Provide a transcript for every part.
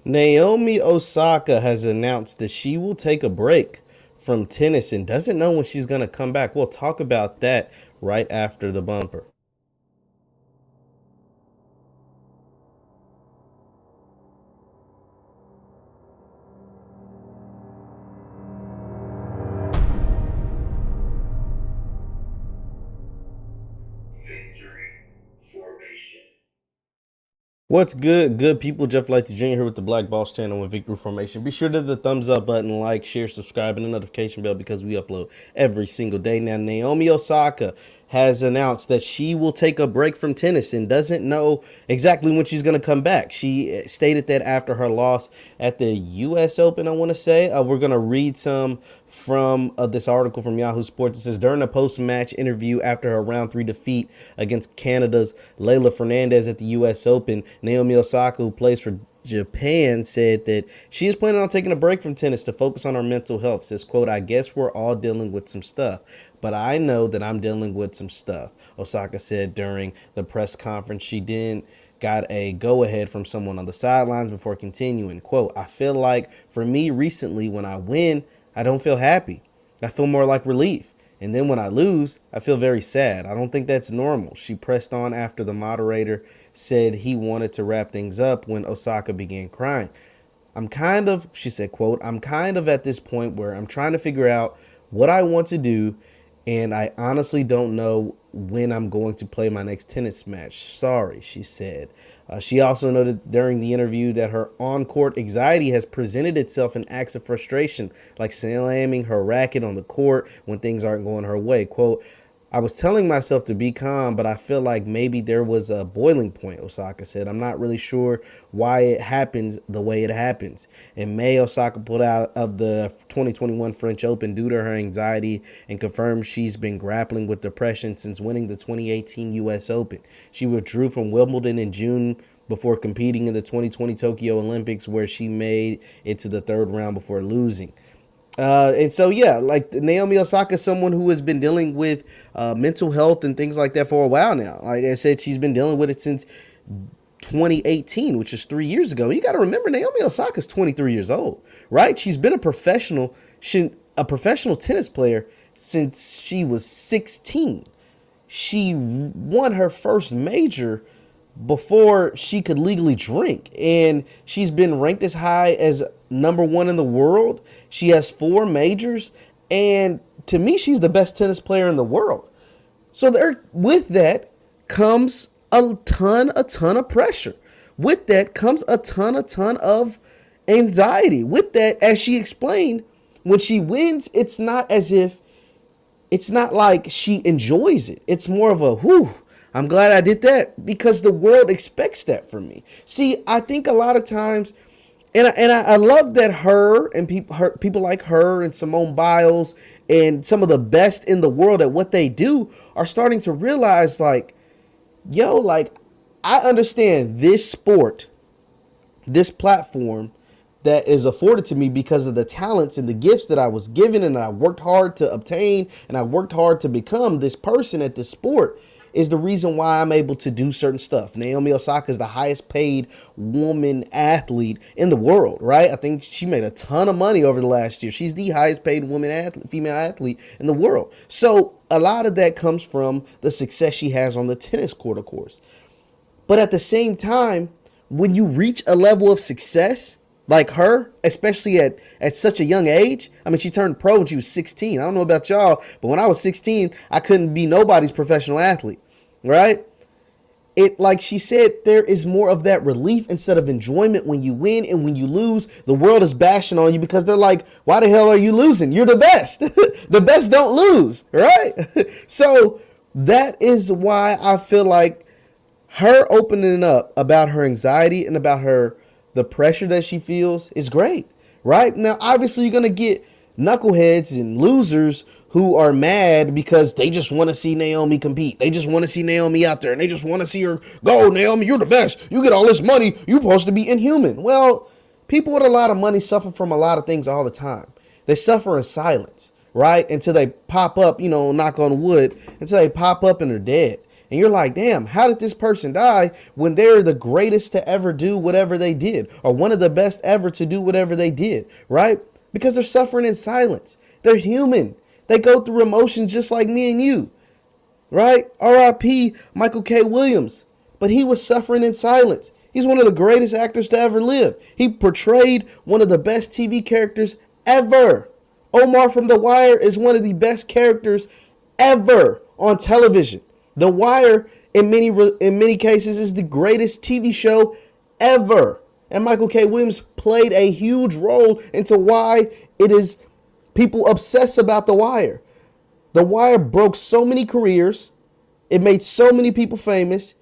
Naomi Osaka has announced that she will take a break from tennis and doesn't know when she's going to come back. We'll talk about that right after the bumper. What's good, good people? Jeff Lights Jr. here with the Black Boss channel and Victory Formation. Be sure to hit the thumbs up button, like, share, subscribe, and the notification bell because we upload every single day. Now, Naomi Osaka has announced that she will take a break from tennis and doesn't know exactly when she's going to come back. She stated that after her loss at the U.S. Open, I want to say. We're going to read some from this article from Yahoo Sports. It says, during a post-match interview after her round 3 defeat against Canada's Leylah Fernandez at the U.S. Open, Naomi Osaka, who plays for Japan, said that she is planning on taking a break from tennis to focus on her mental health. Says, quote, I guess we're all dealing with some stuff, but I know that I'm dealing with some stuff, Osaka said during the press conference. She didn't got a go-ahead from someone on the sidelines before continuing, quote, I feel like for me recently when I win, I don't feel happy. I feel more like relief. And then when I lose, I feel very sad. I don't think that's normal. She pressed on after the moderator said he wanted to wrap things up when Osaka began crying. She said, quote, I'm kind of at this point where I'm trying to figure out what I want to do, and I honestly don't know when I'm going to play my next tennis match. Sorry, she said. She also noted during the interview that her on-court anxiety has presented itself in acts of frustration, like slamming her racket on the court when things aren't going her way. Quote, I was telling myself to be calm, but I feel like maybe there was a boiling point, Osaka said. I'm not really sure why it happens the way it happens. In May, Osaka pulled out of the 2021 French Open due to her anxiety and confirmed she's been grappling with depression since winning the 2018 U.S. Open. She withdrew from Wimbledon in June before competing in the 2020 Tokyo Olympics, where she made it to the third round before losing. And so, yeah, like Naomi Osaka is someone who has been dealing with mental health and things like that for a while now. Like I said, she's been dealing with it since 2018, which is 3 years ago. You got to remember, Naomi Osaka is 23 years old, right? She's been a professional tennis player since she was 16. She won her first major before she could legally drink, and she's been ranked as high as #1 in the world. She has 4 majors, and to me, she's the best tennis player in the world. So with that comes a ton of pressure. With that comes a ton of anxiety. With that, as she explained, when she wins, it's not like she enjoys it. It's more of a whew. I'm glad I did that, because the world expects that from me. See, I think a lot of times, and I love that her and people like her and Simone Biles and some of the best in the world at what they do are starting to realize, like, yo, like, I understand this sport, this platform that is afforded to me because of the talents and the gifts that I was given and I worked hard to obtain and I worked hard to become this person at this sport, is the reason why I'm able to do certain stuff. Naomi Osaka is the highest paid woman athlete in the world, right? I think she made a ton of money over the last year. She's the highest paid female athlete in the world. So a lot of that comes from the success she has on the tennis court, of course. But at the same time, when you reach a level of success like her, especially at such a young age. I mean, she turned pro when she was 16. I don't know about y'all, but when I was 16, I couldn't be nobody's professional athlete, right? It, like she said, there is more of that relief instead of enjoyment when you win, and when you lose, the world is bashing on you because they're like, why the hell are you losing? You're the best. The best don't lose, right? So that is why I feel like her opening up about her anxiety and about the pressure that she feels is great, right? Now, obviously, you're going to get knuckleheads and losers who are mad because they just want to see Naomi compete. They just want to see Naomi out there, and they just want to see her go, Naomi, you're the best. You get all this money. You're supposed to be inhuman. Well, people with a lot of money suffer from a lot of things all the time. They suffer in silence, right? Until they pop up, knock on wood, until they pop up and they're dead. And you're like, damn, how did this person die when they're the greatest to ever do whatever they did, or one of the best ever to do whatever they did, right? Because they're suffering in silence. They're human. They go through emotions just like me and you, right? R.I.P. Michael K. Williams. But he was suffering in silence. He's one of the greatest actors to ever live. He portrayed one of the best TV characters ever. Omar from The Wire is one of the best characters ever on television. The Wire, in many cases, is the greatest TV show ever. And Michael K. Williams played a huge role into why it is people obsess about The Wire. The Wire broke so many careers. It made so many people famous.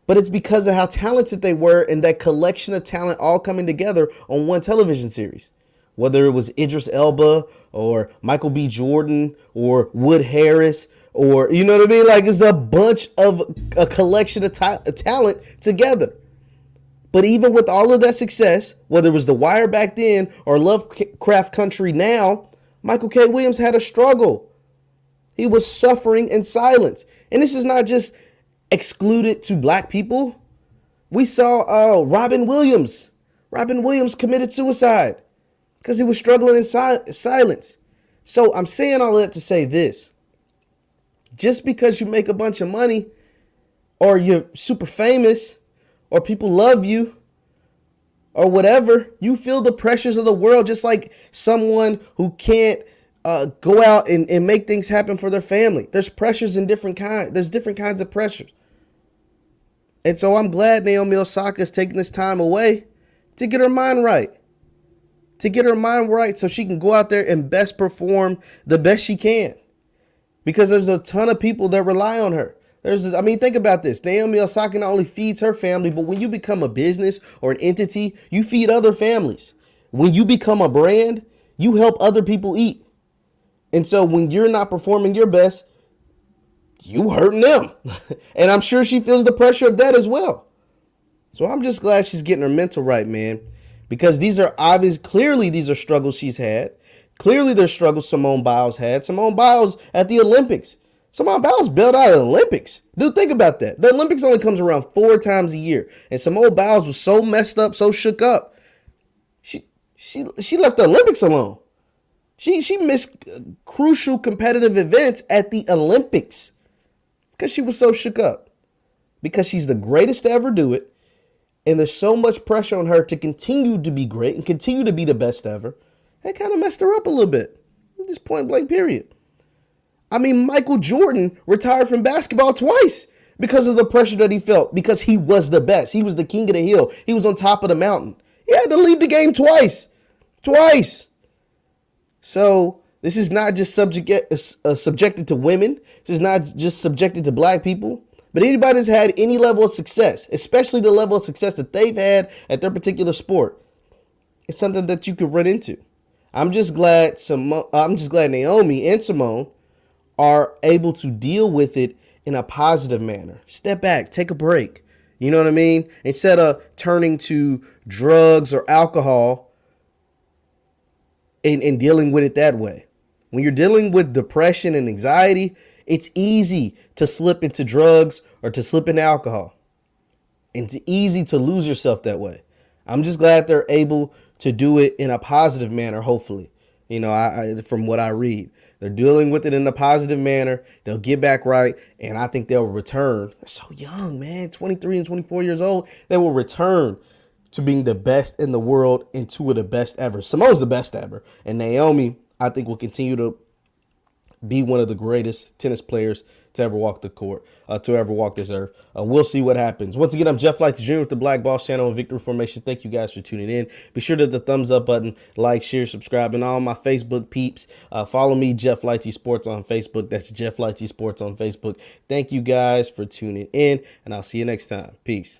But it's because of how talented they were and that collection of talent all coming together on one television series. Whether it was Idris Elba or Michael B. Jordan or Wood Harris or, you know what I mean? Like, it's a bunch of a collection of talent together. But even with all of that success, whether it was The Wire back then or Lovecraft Country now, Michael K. Williams had a struggle. He was suffering in silence. And this is not just excluded to black people. We saw Robin Williams. Robin Williams committed suicide because he was struggling in silence. So I'm saying all that to say this. Just because you make a bunch of money or you're super famous or people love you or whatever, you feel the pressures of the world just like someone who can't go out and make things happen for their family. There's pressures in different kinds. There's different kinds of pressures. And so I'm glad Naomi Osaka is taking this time away to get her mind right. To get her mind right so she can go out there and best perform the best she can. Because there's a ton of people that rely on her. Think about this. Naomi Osaka not only feeds her family, but when you become a business or an entity, you feed other families. When you become a brand, you help other people eat. And so when you're not performing your best, you hurting them. And I'm sure she feels the pressure of that as well. So I'm just glad she's getting her mental right, man. Because these are clearly these are struggles she's had. Clearly there's struggles Simone Biles had. Simone Biles at the Olympics. Simone Biles bailed out of the Olympics. Dude, think about that. The Olympics only comes around 4 times a year. And Simone Biles was so messed up, so shook up. She left the Olympics alone. She missed crucial competitive events at the Olympics because she was so shook up. Because she's the greatest to ever do it. And there's so much pressure on her to continue to be great and continue to be the best ever. That kind of messed her up a little bit. Just point blank period. I mean, Michael Jordan retired from basketball twice because of the pressure that he felt. Because he was the best. He was the king of the hill. He was on top of the mountain. He had to leave the game twice. Twice. So this is not just subjected to women. This is not just subjected to black people. But anybody that's had any level of success, especially the level of success that they've had at their particular sport, it's something that you could run into. I'm just glad Naomi and Simone are able to deal with it in a positive manner. Step back, take a break. You know what I mean? Instead of turning to drugs or alcohol and dealing with it that way. When you're dealing with depression and anxiety, it's easy to slip into drugs or to slip into alcohol. And it's easy to lose yourself that way. I'm just glad they're able to do it in a positive manner, hopefully. You know, from what I read, they're dealing with it in a positive manner. They'll get back right. And I think they'll return. They're so young, man, 23 and 24 years old. They will return to being the best in the world and two of the best ever. Simone's the best ever. And Naomi, I think, will continue to be one of the greatest tennis players to ever walk the court, to ever walk this earth. We'll see what happens. Once again, I'm Jeff Lights Jr. with the Black Boss Channel and Victory Formation. Thank you guys for tuning in. Be sure to hit the thumbs up button, like, share, subscribe, and all my Facebook peeps. Follow me, Jeff Lightsy Sports on Facebook. That's Jeff Lightsy Sports on Facebook. Thank you guys for tuning in, and I'll see you next time. Peace.